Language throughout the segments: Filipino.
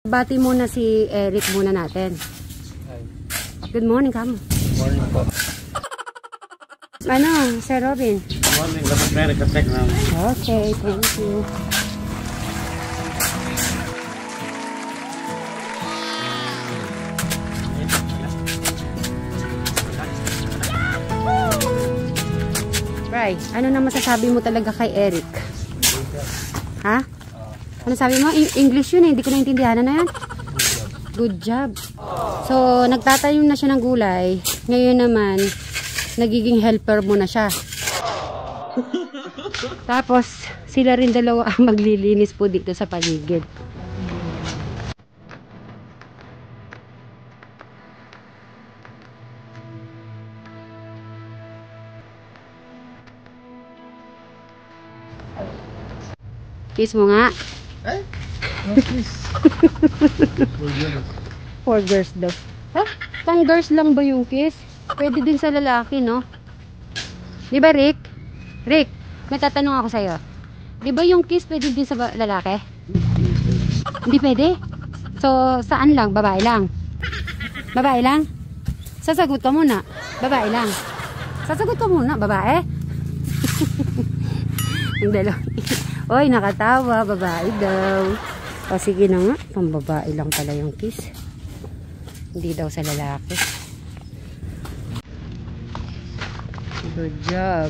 Bati muna si Eric muna natin. Good morning, Kamo. Morning po. Ano, Sir Robin? Morning, dapat meron ka-check na. Okay, thank you. Right, ano na masasabi mo talaga kay Eric? Ha? Ano sabi mo? English yun eh, hindi ko naintindihan. Ano yan? Good job. So, nagtatanim na siya ng gulay. Ngayon naman, nagiging helper mo na siya. Tapos, sila rin dalawa ang maglilinis po dito sa paligid. Kiss mo nga. Eh? No kiss. For girls daw. Ha? Pang girls lang ba yung kiss? Pwede din sa lalaki, no? Di ba, Rick? Rick, may tatanong ako sa'yo. Di ba yung kiss pwede din sa lalaki? Hindi pwede? So, saan lang? Babae lang? Babae lang? Sasagot ka muna. Babae lang. Sasagot ka muna. Babae? Yung dalawa. Oy, nakatawa. Babae daw. O, sige na nga. Pambabae lang pala yung kiss. Hindi daw sa lalaki. Good job.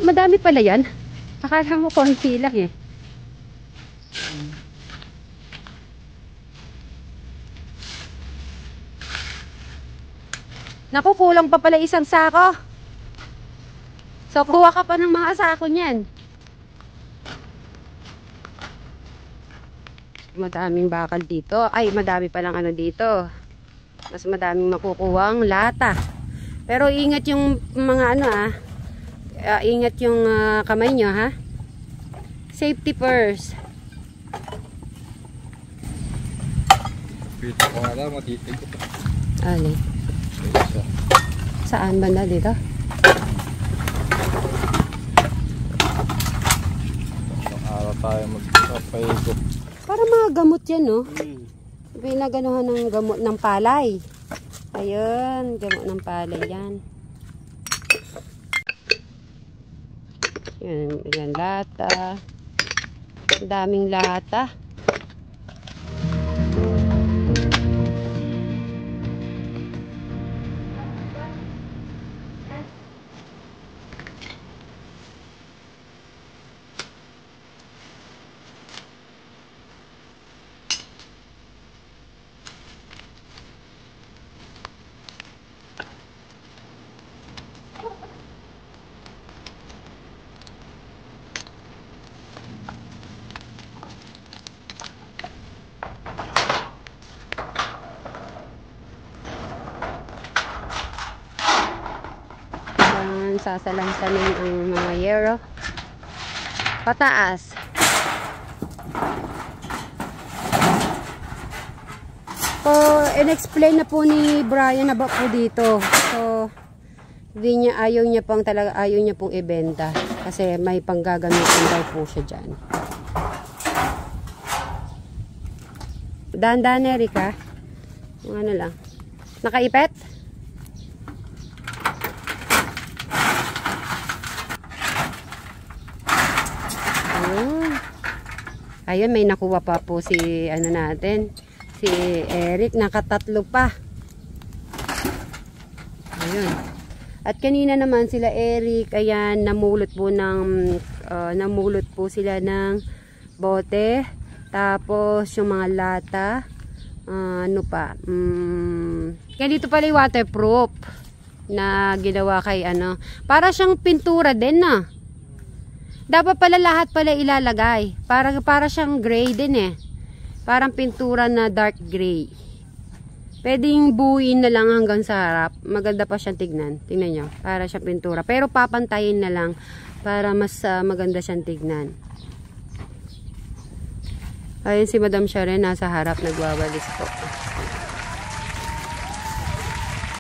Madami pala yan. Akala mo konti lang eh. Naku, kulang pa pala isang sako. So, kuha ka pa ng mga sako niyan. Madaming bakal dito. Ay, madami palang ano dito. Mas madaming makukuhang lata. Pero ingat yung mga ano ingat yung kamay nyo ha. Safety first. Dito ko nga lang, matitig ko. Ali. Saan banda dito? Isang araw tayo magpapaikot. Para mga gamot yan, no? Pinaganuhan ng gamot ng palay. Ayun, gamot ng palay yan. Yan lata. Daming lata. Sasalansanin ang mga yero pataas. So, in-explain na po ni Brian about po dito. So, ayaw niya pong ibenta kasi may panggagamitin daw po siya dyan. Dahan-dahan, Erika. Ano lang. Nakaipet? Ayun, may nakuha pa po si ano natin, si Eric, nakatatlo pa. Ayun. At kanina naman sila Eric, ayan, namulot po sila ng bote, tapos yung mga lata, ano pa, kaya dito pala yung waterproof na ginawa kay ano, para siyang pintura din na. Dapat pala lahat pala ilalagay. Para siyang gray din eh. Parang pintura na dark gray. Pwedeng buuin na lang hanggang sa harap. Maganda pa siyang tignan. Tingnan nyo. Para siyang pintura. Pero papantayin na lang para mas maganda siyang tignan. Ayun si Madam Sharon nasa harap nagwawalis po.